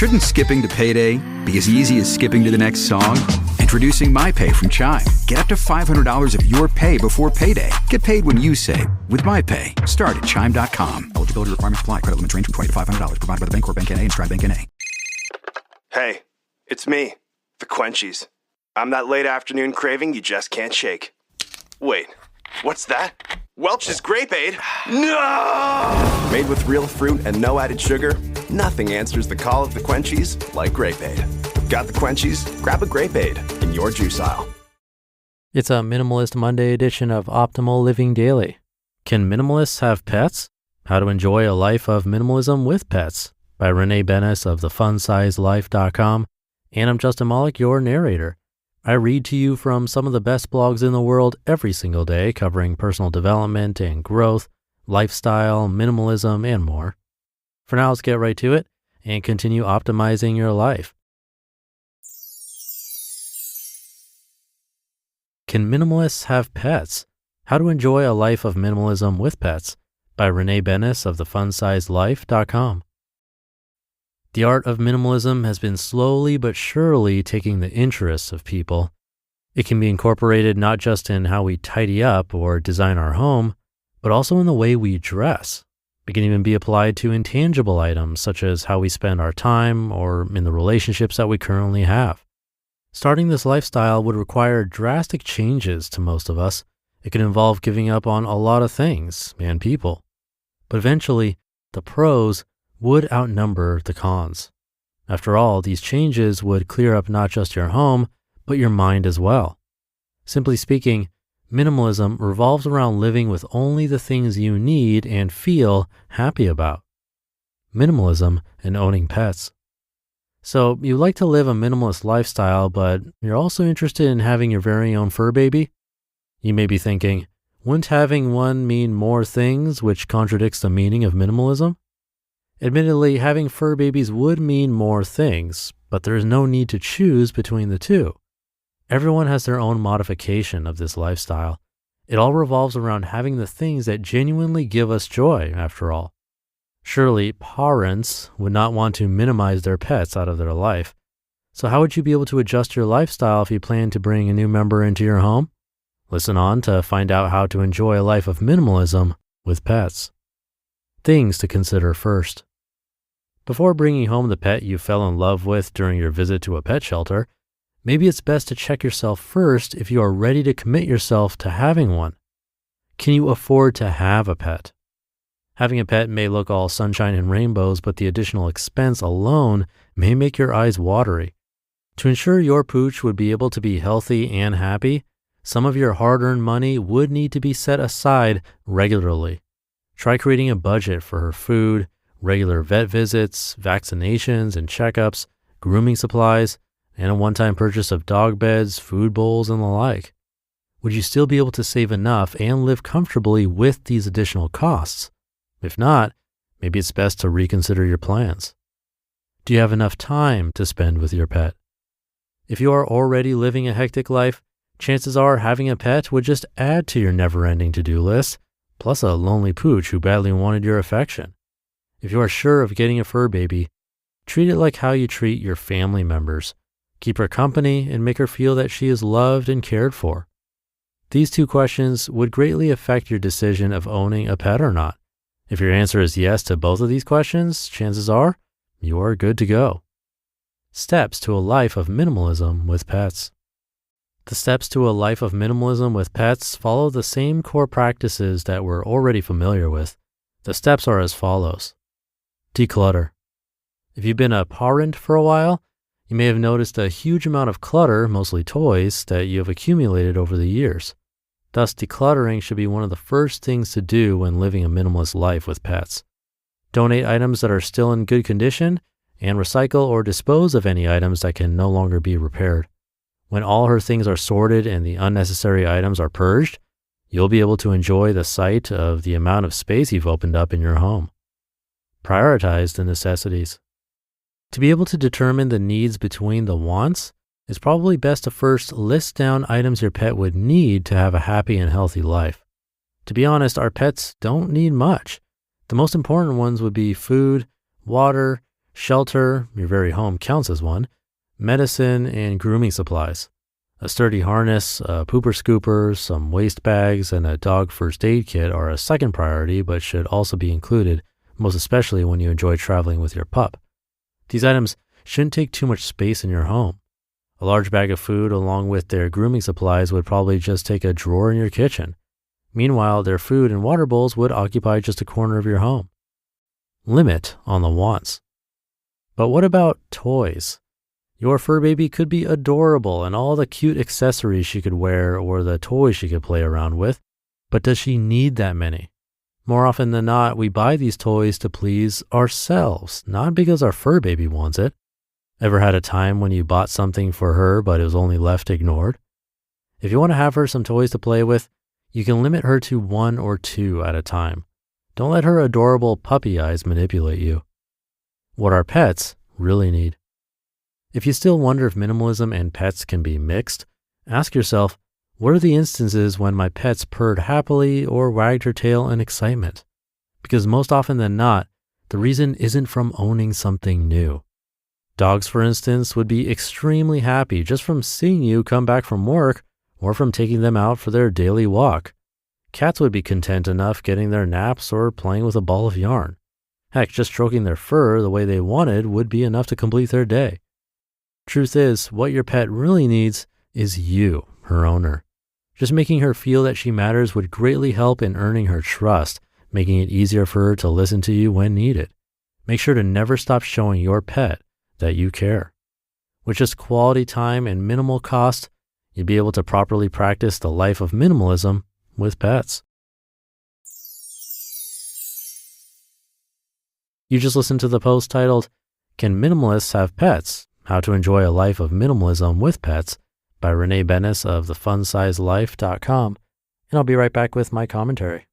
Shouldn't skipping to payday be as easy as skipping to the next song? Introducing MyPay from Chime. Get up to $500 of your pay before payday. Get paid when you save with MyPay. Start at Chime.com. Eligibility requirements apply. Credit limits range from $20 to $500. Provided by the Bancorp Bank N.A. and Stride Bank N.A. Hey, it's me, the Quenchies. I'm that late afternoon craving you just can't shake. Wait, what's that? Welch's Grape Aid? No! Made with real fruit and no added sugar, nothing answers the call of the Quenchies like Grape Aid. Got the Quenchies? Grab a Grape Aid in your juice aisle. It's a Minimalist Monday edition of Optimal Living Daily. Can minimalists have pets? How to enjoy a life of minimalism with pets by Renee Benes of thefunsizelife.com. And I'm Justin Malik, your narrator. I read to you from some of the best blogs in the world every single day, covering personal development and growth, lifestyle, minimalism, and more. For now, let's get right to it and continue optimizing your life. Can minimalists have pets? How to enjoy a life of minimalism with pets by Renee Benes of thefunsizelife.com. The art of minimalism has been slowly but surely taking the interests of people. It can be incorporated not just in how we tidy up or design our home, but also in the way we dress. It can even be applied to intangible items such as how we spend our time or in the relationships that we currently have. Starting this lifestyle would require drastic changes to most of us. It could involve giving up on a lot of things and people. But eventually, the pros would outnumber the cons. After all, these changes would clear up not just your home, but your mind as well. Simply speaking, minimalism revolves around living with only the things you need and feel happy about. Minimalism and owning pets. So you like to live a minimalist lifestyle, but you're also interested in having your very own fur baby? You may be thinking, wouldn't having one mean more things, which contradicts the meaning of minimalism? Admittedly, having fur babies would mean more things, but there is no need to choose between the two. Everyone has their own modification of this lifestyle. It all revolves around having the things that genuinely give us joy, after all. Surely, parents would not want to minimize their pets out of their life. So how would you be able to adjust your lifestyle if you plan to bring a new member into your home? Listen on to find out how to enjoy a life of minimalism with pets. Things to consider first. Before bringing home the pet you fell in love with during your visit to a pet shelter, maybe it's best to check yourself first if you are ready to commit yourself to having one. Can you afford to have a pet? Having a pet may look all sunshine and rainbows, but the additional expense alone may make your eyes watery. To ensure your pooch would be able to be healthy and happy, some of your hard-earned money would need to be set aside regularly. Try creating a budget for her food, regular vet visits, vaccinations and checkups, grooming supplies, and a one-time purchase of dog beds, food bowls, and the like. Would you still be able to save enough and live comfortably with these additional costs? If not, maybe it's best to reconsider your plans. Do you have enough time to spend with your pet? If you are already living a hectic life, chances are having a pet would just add to your never-ending to-do list, plus a lonely pooch who badly wanted your affection. If you are sure of getting a fur baby, treat it like how you treat your family members. Keep her company and make her feel that she is loved and cared for. These two questions would greatly affect your decision of owning a pet or not. If your answer is yes to both of these questions, chances are you are good to go. Steps to a life of minimalism with pets. The steps to a life of minimalism with pets follow the same core practices that we're already familiar with. The steps are as follows. Declutter. If you've been a parent for a while, you may have noticed a huge amount of clutter, mostly toys, that you have accumulated over the years. Thus, decluttering should be one of the first things to do when living a minimalist life with pets. Donate items that are still in good condition and recycle or dispose of any items that can no longer be repaired. When all her things are sorted and the unnecessary items are purged, you'll be able to enjoy the sight of the amount of space you've opened up in your home. Prioritize the necessities. To be able to determine the needs between the wants, it's probably best to first list down items your pet would need to have a happy and healthy life. To be honest, our pets don't need much. The most important ones would be food, water, Shelter, your very home counts as one. Medicine and grooming supplies. A sturdy harness, a pooper scooper, some waste bags, and a dog first aid kit are a second priority, but should also be included, most especially when you enjoy traveling with your pup. These items shouldn't take too much space in your home. A large bag of food along with their grooming supplies would probably just take a drawer in your kitchen. Meanwhile, their food and water bowls would occupy just a corner of your home. Limit on the wants. But what about toys? Your fur baby could be adorable and all the cute accessories she could wear or the toys she could play around with, but does she need that many? More often than not, we buy these toys to please ourselves, not because our fur baby wants it. Ever had a time when you bought something for her but it was only left ignored? If you want to have her some toys to play with, you can limit her to 1 or 2 at a time. Don't let her adorable puppy eyes manipulate you. What our pets really need. If you still wonder if minimalism and pets can be mixed, ask yourself, what are the instances when my pets purred happily or wagged her tail in excitement? Because most often than not, the reason isn't from owning something new. Dogs, for instance, would be extremely happy just from seeing you come back from work or from taking them out for their daily walk. Cats would be content enough getting their naps or playing with a ball of yarn. Heck, just stroking their fur the way they wanted would be enough to complete their day. Truth is, what your pet really needs is you, her owner. Just making her feel that she matters would greatly help in earning her trust, making it easier for her to listen to you when needed. Make sure to never stop showing your pet that you care. With just quality time and minimal cost, you'd be able to properly practice the life of minimalism with pets. You just listened to the post titled, Can Minimalists Have Pets? How to Enjoy a Life of Minimalism with Pets by Renee Benes of thefunsizelife.com, and I'll be right back with my commentary.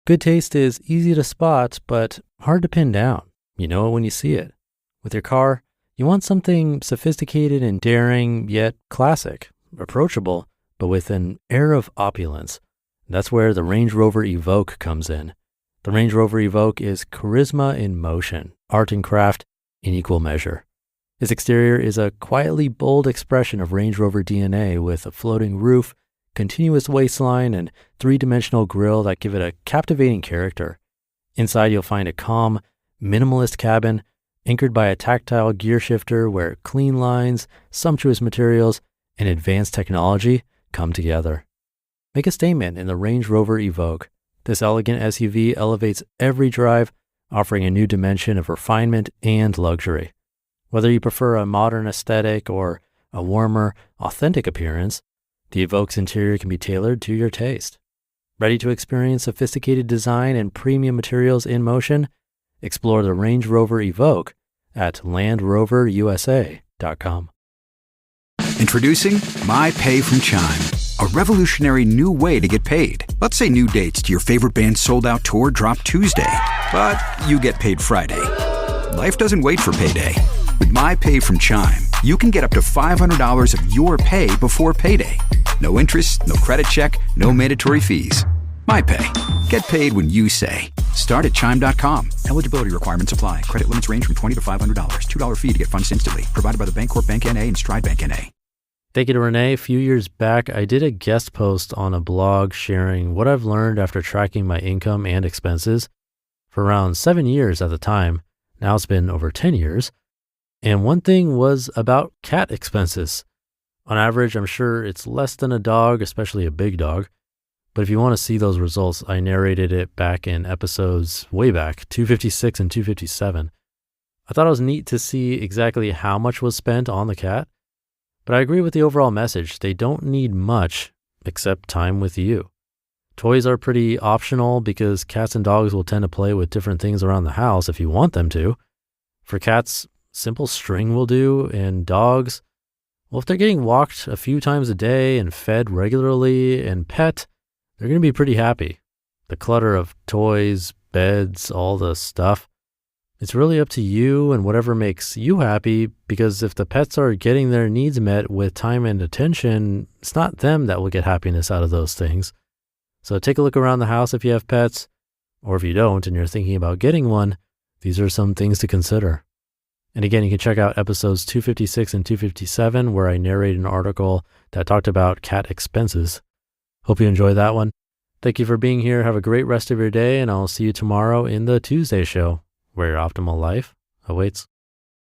Good taste is easy to spot, but hard to pin down. You know it when you see it. With your car, you want something sophisticated and daring, yet classic, approachable, but with an air of opulence. That's where the Range Rover Evoque comes in. The Range Rover Evoque is charisma in motion, art and craft in equal measure. Its exterior is a quietly bold expression of Range Rover DNA with a floating roof, continuous waistline, and 3-dimensional grille that give it a captivating character. Inside, you'll find a calm, minimalist cabin anchored by a tactile gear shifter where clean lines, sumptuous materials, and advanced technology come together. Make a statement in the Range Rover Evoque. This elegant SUV elevates every drive, offering a new dimension of refinement and luxury. Whether you prefer a modern aesthetic or a warmer, authentic appearance, the Evoque's interior can be tailored to your taste. Ready to experience sophisticated design and premium materials in motion? Explore the Range Rover Evoque at LandRoverUSA.com. Introducing My Pay from Chime, a revolutionary new way to get paid. Let's say new dates to your favorite band's sold-out tour drop Tuesday, but you get paid Friday. Life doesn't wait for payday. With My Pay from Chime, you can get up to $500 of your pay before payday. No interest, no credit check, no mandatory fees. My Pay. Get paid when you say. Start at Chime.com. Eligibility requirements apply. Credit limits range from $20 to $500. $2 fee to get funds instantly. Provided by the Bancorp Bank N.A. and Stride Bank N.A. Thank you to Renee. A few years back, I did a guest post on a blog sharing what I've learned after tracking my income and expenses for around 7 years at the time. Now it's been over 10 years. And one thing was about cat expenses. On average, I'm sure it's less than a dog, especially a big dog. But if you want to see those results, I narrated it back in episodes way back, 256 and 257. I thought it was neat to see exactly how much was spent on the cat. But I agree with the overall message. They don't need much except time with you. Toys are pretty optional because cats and dogs will tend to play with different things around the house if you want them to. For cats, simple string will do, and dogs, well, if they're getting walked a few times a day and fed regularly and pet, they're going to be pretty happy. The clutter of toys, beds, all the stuff, it's really up to you and whatever makes you happy, because if the pets are getting their needs met with time and attention, it's not them that will get happiness out of those things. So take a look around the house if you have pets, or if you don't and you're thinking about getting one, these are some things to consider. And again, you can check out episodes 256 and 257, where I narrate an article that talked about cat expenses. Hope you enjoy that one. Thank you for being here. Have a great rest of your day, and I'll see you tomorrow in the Tuesday show, where your optimal life awaits.